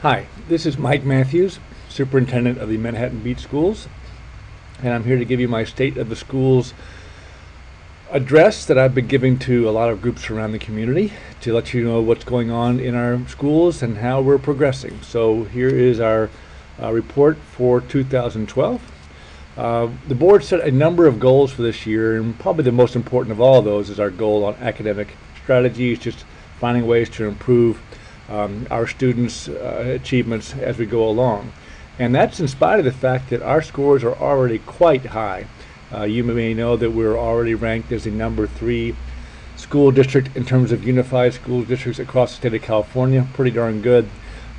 Hi, this is Mike Matthews, Superintendent of the Manhattan Beach Schools, and I'm here to give you my State of the Schools address that I've been giving to a lot of groups around the community to let you know what's going on in our schools and how we're progressing. So here is our report for 2012. The board set a number of goals for this year, and probably the most important of all of those is our goal on academic strategies, just finding ways to improve our students' achievements as we go along. And that's in spite of the fact that our scores are already quite high. You may know that we're already ranked as the #3 school district in terms of unified school districts across the state of California. Pretty darn good.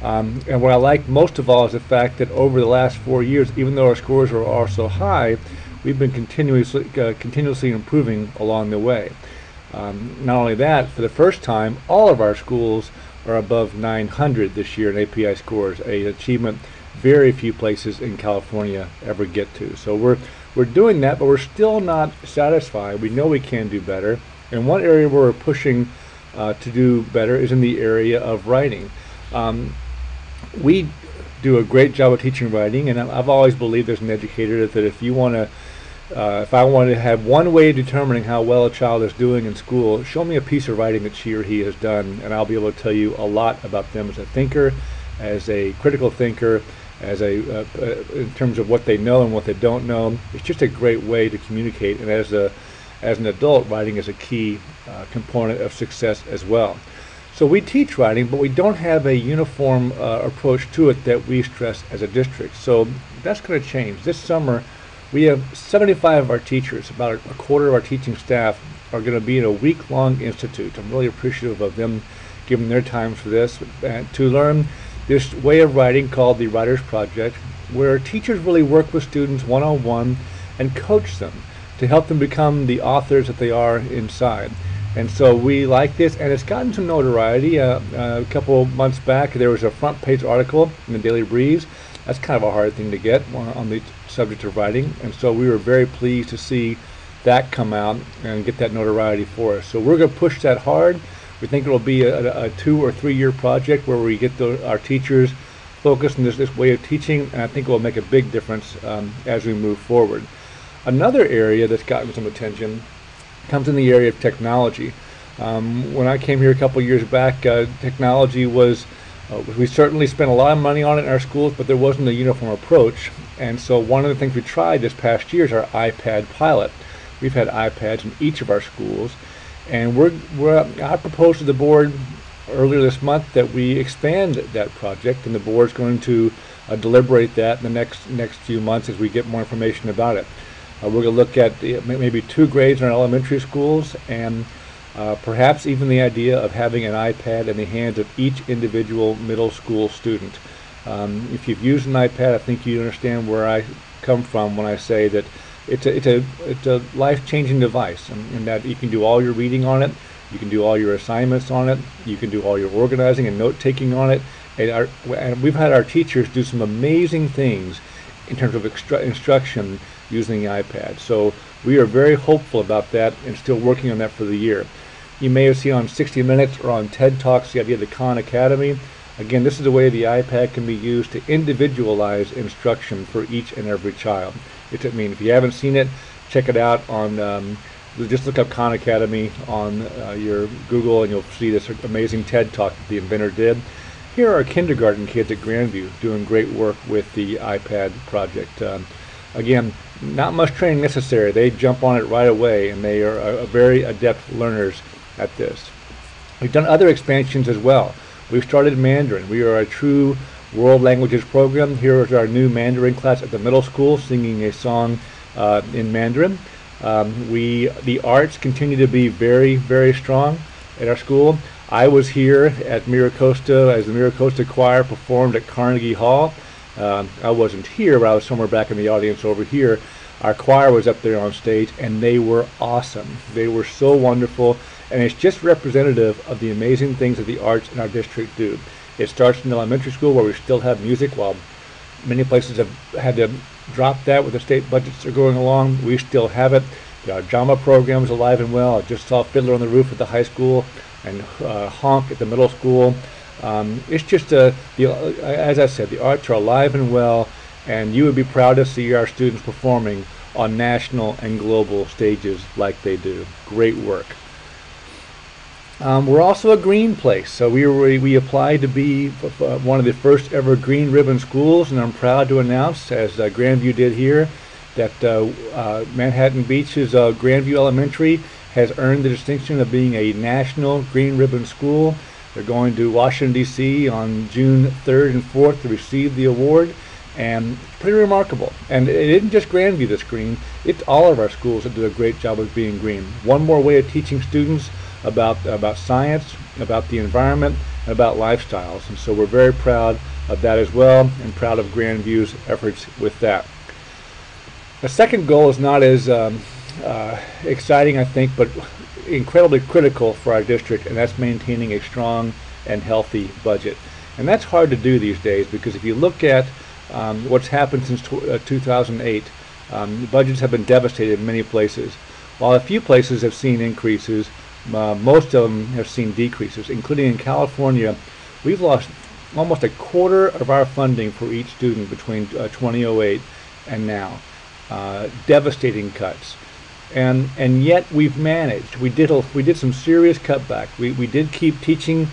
And what I like most of all is the fact that over the last 4 years, even though our scores are so high, we've been continuously improving along the way. Not only that, for the first time, all of our schools are above 900 this year in API scores, an achievement very few places in California ever get to. So we're doing that, but we're still not satisfied. We know we can do better. And one area where we're pushing to do better is in the area of writing. We do a great job of teaching writing, and I've always believed as an educator that if I want to have one way of determining how well a child is doing in school, show me a piece of writing that she or he has done, and I'll be able to tell you a lot about them as a thinker, as a critical thinker, in terms of what they know and what they don't know. It's just a great way to communicate, and as an adult, writing is a key component of success as well. So we teach writing, but we don't have a uniform approach to it that we stress as a district. So that's going to change. This summer, we have 75 of our teachers, about a quarter of our teaching staff, are going to be in a week-long institute. I'm really appreciative of them giving their time for this, to learn this way of writing called the Writers Project, where teachers really work with students one-on-one and coach them to help them become the authors that they are inside. And so we like this, and it's gotten some notoriety. A couple months back, there was a front-page article in the Daily Breeze. That's kind of a hard thing to get on the subject of writing, and so we were very pleased to see that come out and get that notoriety for us. So we're going to push that hard. We think it'll be a 2 or 3 year project where we get our teachers focused on this way of teaching, and I think it will make a big difference as we move forward. Another area that's gotten some attention comes in the area of technology. When I came here a couple years back, technology was we certainly spent a lot of money on it in our schools, but there wasn't a uniform approach. And so one of the things we tried this past year is our iPad pilot. We've had iPads in each of our schools, and I proposed to the board earlier this month that we expand that project, and the board's going to deliberate that in the next few months as we get more information about it. We're going to look at maybe 2 grades in our elementary schools, and perhaps even the idea of having an iPad in the hands of each individual middle school student. If you've used an iPad, I think you understand where I come from when I say that it's a life-changing device, and that you can do all your reading on it, you can do all your assignments on it, you can do all your organizing and note-taking on it, and we've had our teachers do some amazing things in terms of instruction using the iPad. So we are very hopeful about that and still working on that for the year. You may have seen on 60 Minutes or on TED Talks the idea of the Khan Academy. Again, this is a way the iPad can be used to individualize instruction for each and every child. If you haven't seen it, check it out on, just look up Khan Academy on your Google, and you'll see this amazing TED Talk that the inventor did. Here are kindergarten kids at Grandview doing great work with the iPad project. Again, not much training necessary. They jump on it right away, and they are very adept learners at this. We've done other expansions as well. We've started Mandarin. We are a true world languages program. Here is our new Mandarin class at the middle school, singing a song in Mandarin. The arts continue to be very, very strong at our school. I was here at Miracosta as the Miracosta Choir performed at Carnegie Hall. I wasn't here, but I was somewhere back in the audience over here. Our choir was up there on stage, and they were awesome. They were so wonderful, and it's just representative of the amazing things that the arts in our district do. It starts in elementary school, where we still have music, while many places have had to drop that with the state budgets are going along. We still have it. Our drama program is alive and well. I just saw Fiddler on the Roof at the high school and Honk at the middle school. It's just as I said, the arts are alive and well, and you would be proud to see our students performing on national and global stages like they do. Great work. We're also a green place, so we applied to be one of the first ever green ribbon schools, and I'm proud to announce, as Grandview did here, that Manhattan Beach's Grandview Elementary has earned the distinction of being a national green ribbon school. They're going to Washington, D.C. on June 3rd and 4th to receive the award, and pretty remarkable. And it isn't just Grandview that's green, it's all of our schools that do a great job of being green. One more way of teaching students about science, about the environment, and about lifestyles. And so we're very proud of that as well, and proud of Grandview's efforts with that. The second goal is not as exciting, I think, but incredibly critical for our district, and that's maintaining a strong and healthy budget. And that's hard to do these days, because if you look at what's happened since 2008, budgets have been devastated in many places. While a few places have seen increases, most of them have seen decreases, including in California. We've lost almost a quarter of our funding for each student between 2008 and now. Devastating cuts. And yet we've managed. We did some serious cutback. We did keep teaching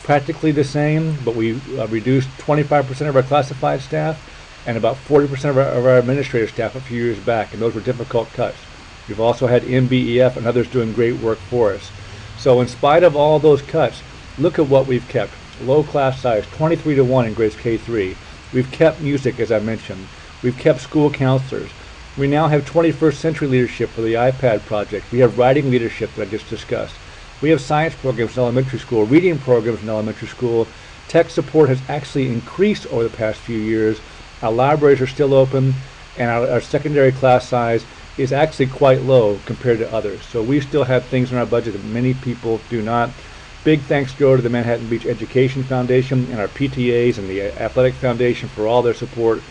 practically the same, but we reduced 25% of our classified staff and about 40% of our administrative staff a few years back, and those were difficult cuts. We've also had MBEF and others doing great work for us. So in spite of all those cuts, look at what we've kept. Low class size, 23-to-1 in grades K-3. We've kept music, as I mentioned. We've kept school counselors. We now have 21st century leadership for the iPad project. We have writing leadership that I just discussed. We have science programs in elementary school, reading programs in elementary school. Tech support has actually increased over the past few years. Our libraries are still open, and our secondary class size is actually quite low compared to others. So we still have things in our budget that many people do not. Big thanks go to the Manhattan Beach Education Foundation and our PTAs and the Athletic Foundation for all their support.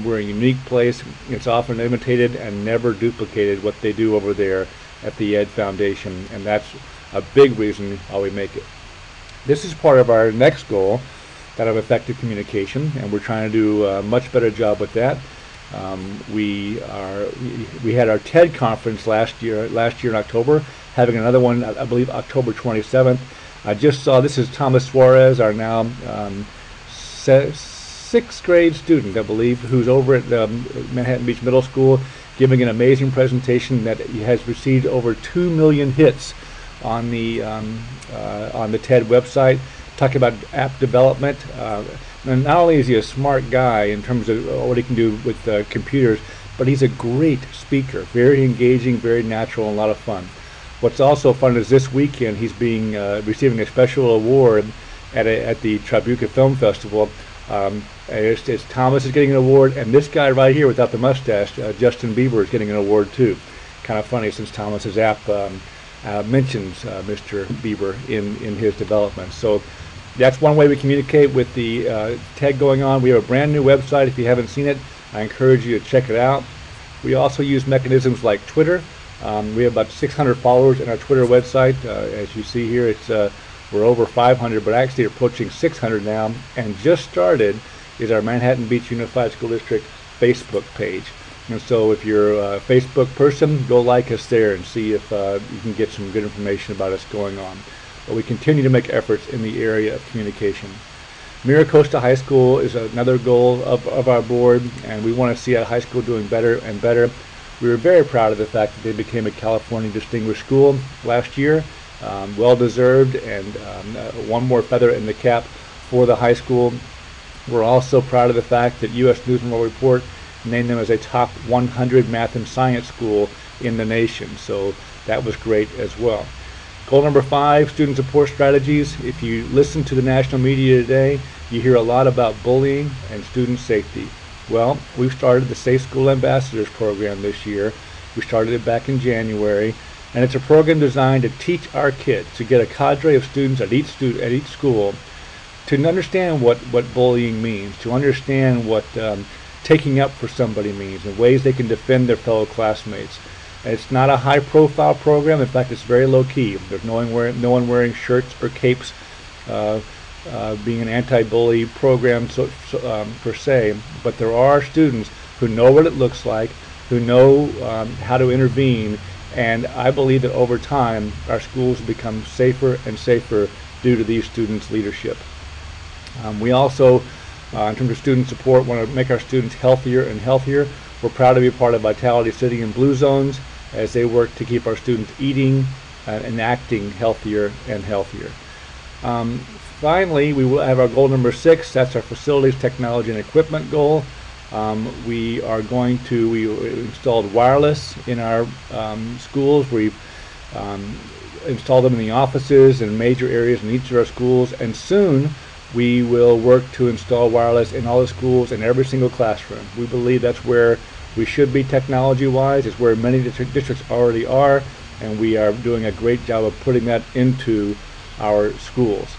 We're a unique place. It's often imitated and never duplicated what they do over there at the Ed Foundation, and that's a big reason why we make it. This is part of our next goal, that of effective communication, and we're trying to do a much better job with that. We had our TED conference last year in October, having another one, I believe, October 27th. I just saw, this is Thomas Suarez, our now sixth grade student, I believe, who's over at Manhattan Beach Middle School, giving an amazing presentation that he has received over 2 million hits on the TED website, talking about app development. And not only is he a smart guy in terms of what he can do with computers, but he's a great speaker, very engaging, very natural, and a lot of fun. What's also fun is this weekend he's being receiving a special award at the Tribeca Film Festival. It's Thomas is getting an award, and this guy right here without the mustache, Justin Bieber, is getting an award too. Kind of funny, since Thomas's app mentions Mr. Bieber in his development. So that's one way we communicate with the TED going on. We have a brand new website. If you haven't seen it, I encourage you to check it out. We also use mechanisms like Twitter. We have about 600 followers in our Twitter website. As you see here, it's we're over 500, but actually approaching 600 now. And just started is our Manhattan Beach Unified School District Facebook page. And so if you're a Facebook person, go like us there and see if you can get some good information about us going on. But we continue to make efforts in the area of communication. Miracosta High School is another goal of our board, and we want to see our high school doing better and better. We were very proud of the fact that they became a California Distinguished School last year. Well deserved, and one more feather in the cap for the high school. We're also proud of the fact that U.S. News and World Report named them as a top 100 math and science school in the nation. So that was great as well. Goal number 5, student support strategies. If you listen to the national media today, you hear a lot about bullying and student safety. Well, we've started the Safe School Ambassadors program this year. We started it back in January, and it's a program designed to teach our kids, to get a cadre of students at each school to understand what bullying means, to understand what taking up for somebody means, and ways they can defend their fellow classmates. And it's not a high-profile program. In fact, it's very low-key. There's no one wearing shirts or capes being an anti-bully program per se, but there are students who know what it looks like, who know how to intervene, and I believe that over time our schools become safer and safer due to these students' leadership. We also, in terms of student support, want to make our students healthier and healthier. We're proud to be a part of Vitality City and Blue Zones as they work to keep our students eating and acting healthier and healthier. Finally, we will have our goal number 6. That's our facilities, technology, and equipment goal. We installed wireless in our schools. We've installed them in the offices and major areas in each of our schools, and soon we will work to install wireless in all the schools in every single classroom. We believe that's where we should be technology-wise. It's where many districts already are, and we are doing a great job of putting that into our schools.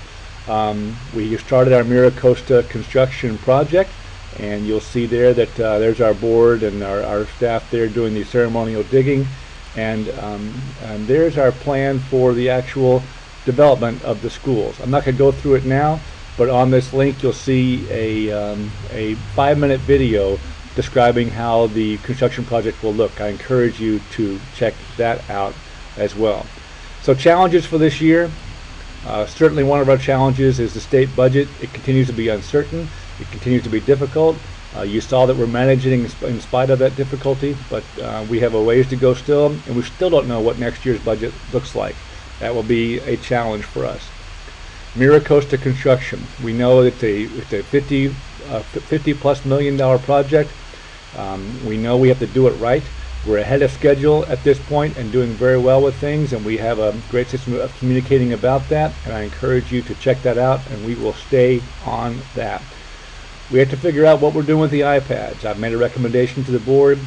We started our MiraCosta construction project, and you'll see there that there's our board and our staff there doing the ceremonial digging, and there's our plan for the actual development of the schools. I'm not going to go through it now, but on this link you'll see a 5-minute video describing how the construction project will look. I encourage you to check that out as well. So challenges for this year. Certainly one of our challenges is the state budget. It continues to be uncertain. It continues to be difficult. You saw that we're managing in spite of that difficulty, but we have a ways to go still, and we still don't know what next year's budget looks like. That will be a challenge for us. MiraCosta construction. We know it's a $50+ million project. We know we have to do it right. We're ahead of schedule at this point and doing very well with things, and we have a great system of communicating about that, and I encourage you to check that out, and we will stay on that. We have to figure out what we're doing with the iPads. I've made a recommendation to the board.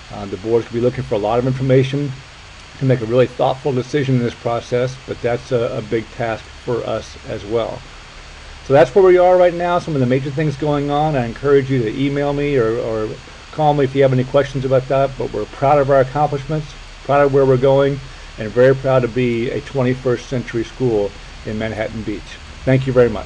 The board's going to be looking for a lot of information to make a really thoughtful decision in this process, but that's a big task for us as well. So that's where we are right now, some of the major things going on. I encourage you to email me or call me if you have any questions about that, but we're proud of our accomplishments, proud of where we're going, and very proud to be a 21st century school in Manhattan Beach. Thank you very much.